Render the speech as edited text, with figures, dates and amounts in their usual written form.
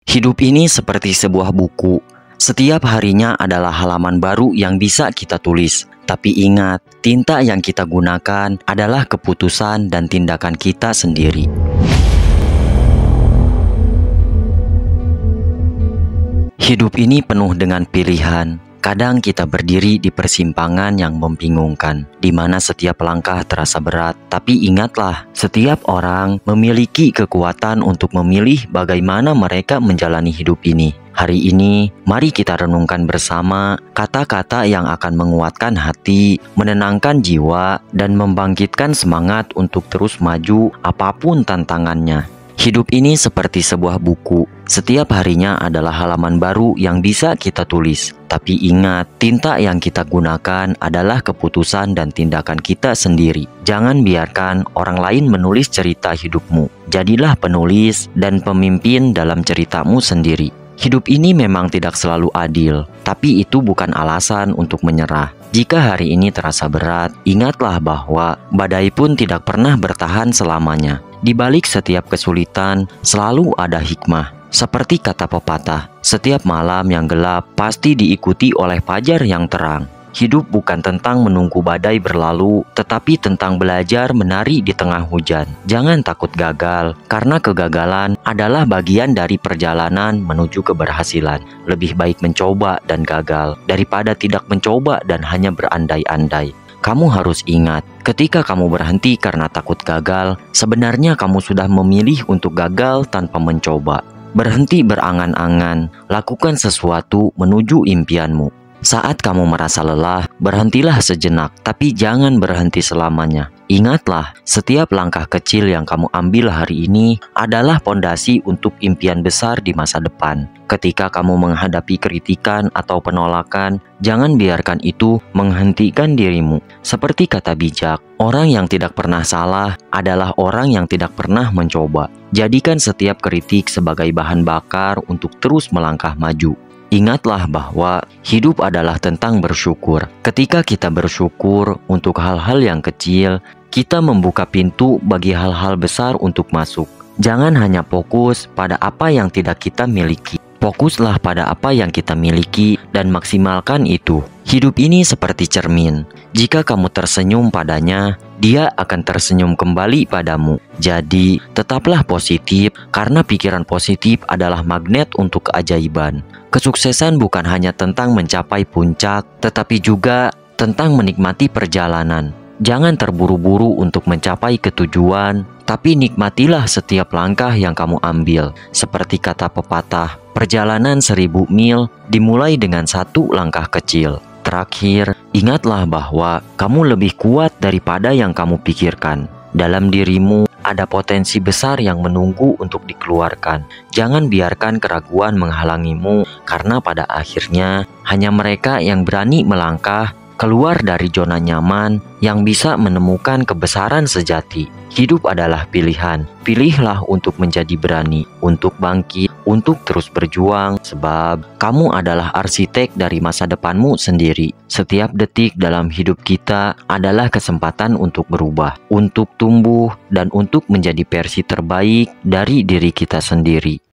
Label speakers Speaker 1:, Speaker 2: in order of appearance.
Speaker 1: Hidup ini seperti sebuah buku. Setiap harinya adalah halaman baru yang bisa kita tulis. Tapi ingat, tinta yang kita gunakan adalah keputusan dan tindakan kita sendiri. Hidup ini penuh dengan pilihan. Kadang kita berdiri di persimpangan yang membingungkan, di mana setiap langkah terasa berat. Tapi ingatlah, setiap orang memiliki kekuatan untuk memilih bagaimana mereka menjalani hidup ini. Hari ini, mari kita renungkan bersama kata-kata yang akan menguatkan hati, menenangkan jiwa, dan membangkitkan semangat untuk terus maju apapun tantangannya. Hidup ini seperti sebuah buku. Setiap harinya adalah halaman baru yang bisa kita tulis. Tapi ingat, tinta yang kita gunakan adalah keputusan dan tindakan kita sendiri. Jangan biarkan orang lain menulis cerita hidupmu. Jadilah penulis dan pemimpin dalam ceritamu sendiri. Hidup ini memang tidak selalu adil, tapi itu bukan alasan untuk menyerah. Jika hari ini terasa berat, ingatlah bahwa badai pun tidak pernah bertahan selamanya. Di balik setiap kesulitan, selalu ada hikmah. Seperti kata pepatah, setiap malam yang gelap pasti diikuti oleh fajar yang terang. Hidup bukan tentang menunggu badai berlalu, tetapi tentang belajar menari di tengah hujan. Jangan takut gagal, karena kegagalan adalah bagian dari perjalanan menuju keberhasilan. Lebih baik mencoba dan gagal, daripada tidak mencoba dan hanya berandai-andai. Kamu harus ingat, ketika kamu berhenti karena takut gagal, sebenarnya kamu sudah memilih untuk gagal tanpa mencoba. Berhenti berangan-angan, lakukan sesuatu menuju impianmu. Saat kamu merasa lelah, berhentilah sejenak, tapi jangan berhenti selamanya. Ingatlah, setiap langkah kecil yang kamu ambil hari ini adalah fondasi untuk impian besar di masa depan. Ketika kamu menghadapi kritikan atau penolakan, jangan biarkan itu menghentikan dirimu. Seperti kata bijak, orang yang tidak pernah salah adalah orang yang tidak pernah mencoba. Jadikan setiap kritik sebagai bahan bakar untuk terus melangkah maju. Ingatlah bahwa hidup adalah tentang bersyukur. Ketika kita bersyukur untuk hal-hal yang kecil, kita membuka pintu bagi hal-hal besar untuk masuk. Jangan hanya fokus pada apa yang tidak kita miliki. Fokuslah pada apa yang kita miliki dan maksimalkan itu. Hidup ini seperti cermin. Jika kamu tersenyum padanya, dia akan tersenyum kembali padamu. Jadi, tetaplah positif karena pikiran positif adalah magnet untuk keajaiban. Kesuksesan bukan hanya tentang mencapai puncak, tetapi juga tentang menikmati perjalanan. Jangan terburu-buru untuk mencapai ketujuan, tapi nikmatilah setiap langkah yang kamu ambil. Seperti kata pepatah, perjalanan 1000 mil dimulai dengan satu langkah kecil. Terakhir, ingatlah bahwa kamu lebih kuat daripada yang kamu pikirkan. Dalam dirimu ada potensi besar yang menunggu untuk dikeluarkan. Jangan biarkan keraguan menghalangimu, karena pada akhirnya hanya mereka yang berani melangkah keluar dari zona nyaman yang bisa menemukan kebesaran sejati. Hidup adalah pilihan. Pilihlah untuk menjadi berani, untuk bangkit, untuk terus berjuang, sebab kamu adalah arsitek dari masa depanmu sendiri. Setiap detik dalam hidup kita adalah kesempatan untuk berubah, untuk tumbuh, dan untuk menjadi versi terbaik dari diri kita sendiri.